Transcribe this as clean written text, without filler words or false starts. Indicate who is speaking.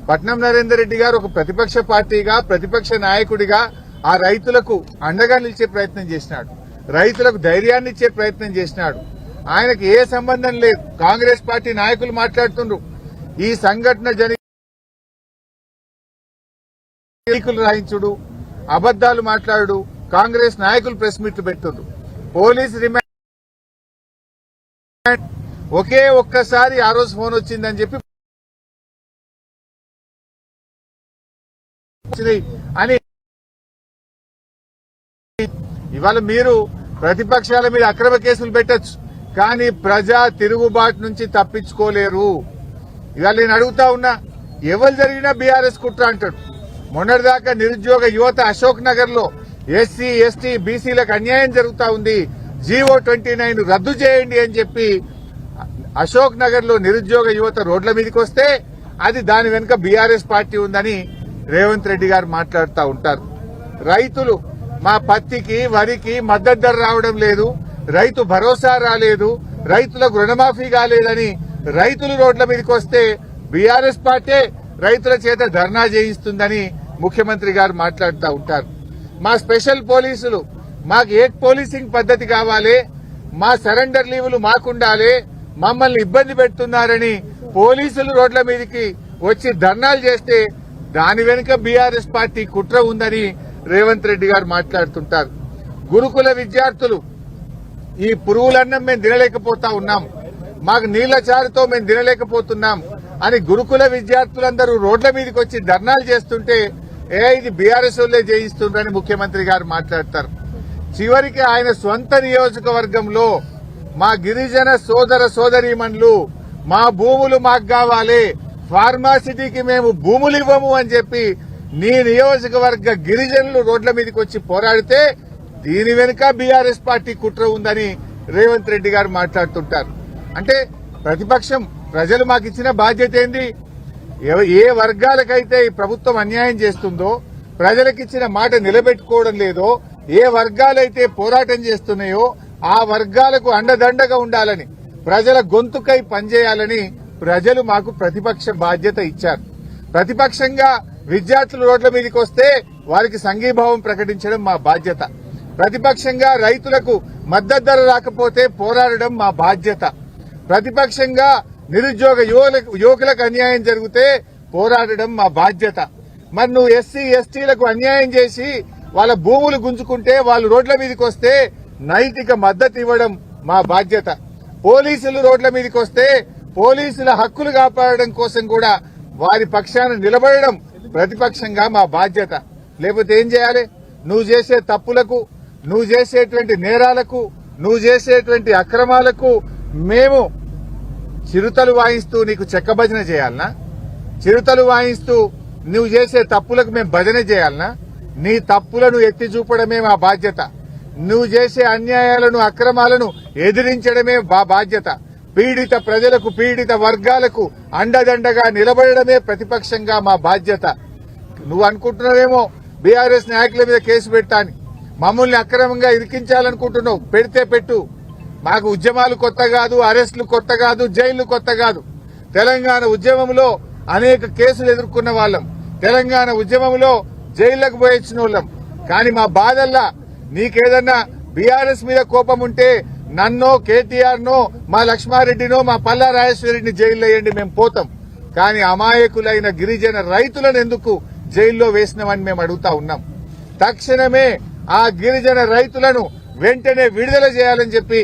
Speaker 1: పట్నం నరేందర్ రెడ్డి గారు ఒక ప్రతిపక్ష పార్టీగా ప్రతిపక్ష నాయకుడిగా ఆ రైతులకు అండగా నిలిచే ప్రయత్నం చేసినాడు, రైతులకు ధైర్యాన్ని ఇచ్చే ప్రయత్నం చేసినాడు. ఆయనకు ఏ సంబంధం లేదు. కాంగ్రెస్ పార్టీ నాయకులు మాట్లాడుతుండ్రు, ఈ సంఘటన ఎన్నికలు రాయించుడు, అబద్దాలు మాట్లాడు, కాంగ్రెస్ నాయకులు ప్రెస్ మీట్లు పెడుతుండ్రు. పోలీసు రిమాండ్ ఒకే ఒక్కసారి ఆ రోజు ఫోన్ వచ్చిందని చెప్పి అని ఇవాళ మీరు ప్రతిపక్షాల మీద అక్రమ కేసులు పెట్టచ్చు, కానీ ప్రజా తిరుగుబాటు నుంచి తప్పించుకోలేరు. ఇవాళ నేను అడుగుతా ఉన్నా, ఎవరు జరిగినా బీఆర్ఎస్ కుట్ర అంటాడు. మొన్నటిదాకా నిరుద్యోగ యువత అశోక్ నగర్ లో ఎస్సీ ఎస్టీ బీసీలకు అన్యాయం జరుగుతా ఉంది, జీవో 29 రద్దు చేయండి అని చెప్పి అశోక్ నగర్ లో నిరుద్యోగ యువత రోడ్ల మీదకి వస్తే అది దాని వెనుక బీఆర్ఎస్ పార్టీ ఉందని రేవంత్ రెడ్డి గారు మాట్లాడుతూ ఉంటారు. రైతులు మా పత్తికి వరికి మద్దతు ధర రావడం లేదు, రైతు భరోసా రాలేదు, రైతులకు రుణమాఫీ కాలేదని రైతులు రోడ్ల మీదకి వస్తే బీఆర్ఎస్ పార్టీ రైతుల చేత ధర్నా చేయిస్తుందని ముఖ్యమంత్రి గారు మాట్లాడుతూ ఉంటారు. మా స్పెషల్ పోలీసులు, మాకు ఏ పోలీసింగ్ పద్ధతి కావాలి, మా సరెండర్ లీవులు మాకుండాలి, మమ్మల్ని ఇబ్బంది పెడుతున్నారని పోలీసులు రోడ్ల మీదకి వచ్చి ధర్నాలు చేస్తే దాని వెనుక బీఆర్ఎస్ పార్టీ కుట్ర ఉందని రేవంత్ రెడ్డి గారు మాట్లాడుతుంటారు. గురుకుల విద్యార్థులు ఈ పురుగులన్నం మేము తినలేకపోతా ఉన్నాం, మాకు నీళ్ల చారుతో మేము తినలేకపోతున్నాం అని గురుకుల విద్యార్థులందరూ రోడ్ల మీదకి వచ్చి ధర్నాలు చేస్తుంటే ఇది బీఆర్ఎస్ వాళ్ళే చేయిస్తుండ్రని ముఖ్యమంత్రి గారు మాట్లాడతారు. చివరికి ఆయన స్వంత నియోజకవర్గంలో మా గిరిజన సోదర సోదరీమణులు మా భూములు మాకు కావాలి, ఫార్మాసిటీకి మేము భూములు ఇవ్వము అని చెప్పి నీ నియోజకవర్గ గిరిజనులు రోడ్ల మీదకి వచ్చి పోరాడితే దీని వెనుక బీఆర్ఎస్ పార్టీ కుట్ర ఉందని రేవంత్ రెడ్డి గారు మాట్లాడుతుంటారు. అంటే ప్రతిపక్షం ప్రజలు మాకు ఇచ్చిన బాధ్యత ఏంది? ఏ వర్గాలకైతే ఈ ప్రభుత్వం అన్యాయం చేస్తుందో, ప్రజలకిచ్చిన మాట నిలబెట్టుకోవడం లేదో, ఏ వర్గాలైతే పోరాటం చేస్తున్నాయో ఆ వర్గాలకు అండదండగా ఉండాలని, ప్రజల గొంతుకై పనిచేయాలని ప్రజలు మాకు ప్రతిపక్ష బాధ్యత ఇచ్చారు. ప్రతిపక్షంగా విద్యార్థులు రోడ్ల మీదకి వస్తే వారికి సంఘీభావం ప్రకటించడం మా బాధ్యత. ప్రతిపక్షంగా రైతులకు మద్దతు ధర రాకపోతే పోరాడడం మా బాధ్యత. ప్రతిపక్షంగా నిరుద్యోగ యువకులకు అన్యాయం జరిగితే పోరాడడం మా బాధ్యత. మరి నువ్వు ఎస్సీ ఎస్టీలకు అన్యాయం చేసి వాళ్ళ భూములు గుంజుకుంటే వాళ్ళు రోడ్ల మీదకి వస్తే నైతిక మద్దతు ఇవ్వడం మా బాధ్యత. పోలీసులు రోడ్ల మీదకి వస్తే పోలీసుల హక్కులు కాపాడడం కోసం కూడా వారి పక్షాన నిలబడడం ప్రతిపక్షంగా మా బాధ్యత. లేకపోతే ఏం చేయాలి? నువ్వు చేసే తప్పులకు, నువ్వు చేసేటువంటి నేరాలకు, నువ్వు చేసేటువంటి అక్రమాలకు మేము చిరుతలు వాయిస్తూ నీకు చెక్క భజన చేయాలనా? చిరుతలు వాయిస్తూ నువ్వు చేసే తప్పులకు మేము భజన చేయాలనా? నీ తప్పులను ఎత్తి చూపడమే మా బాధ్యత. నువ్వు చేసే అన్యాయాలను అక్రమాలను ఎదిరించడమే మా బాధ్యత. పీడిత ప్రజలకు, పీడిత వర్గాలకు అండదండగా నిలబడమే ప్రతిపక్షంగా మా బాధ్యత. నువ్వు అనుకుంటున్నావేమో బీఆర్ఎస్ నాయకుల మీద కేసు పెట్టాని, మమ్మల్ని అక్రమంగా ఇరికించాలనుకుంటున్నావు. పెడితే పెట్టు. మాకు ఉద్యమాలు కొత్త కాదు, అరెస్టులు కొత్త కాదు, జైళ్లు కొత్త కాదు. తెలంగాణ ఉద్యమంలో అనేక కేసులు ఎదుర్కొన్న వాళ్ళం, తెలంగాణ ఉద్యమంలో జైళ్లకు పోయించిన వాళ్ళం. కానీ మా బాధల్లా నీకేదన్నా బీఆర్ఎస్ మీద కోపం ఉంటే నన్నో, కేటీఆర్ నో, మా లక్ష్మారెడ్డినో, మా పల్లా రాజేశ్వరరెడ్డిని జైల్లో వేయండి, మేము పోతాం. కానీ అమాయకులైన గిరిజన రైతులను ఎందుకు జైల్లో వేసినామని మేము అడుగుతా ఉన్నాం. తక్షణమే ఆ గిరిజన రైతులను వెంటనే విడుదల చేయాలని చెప్పి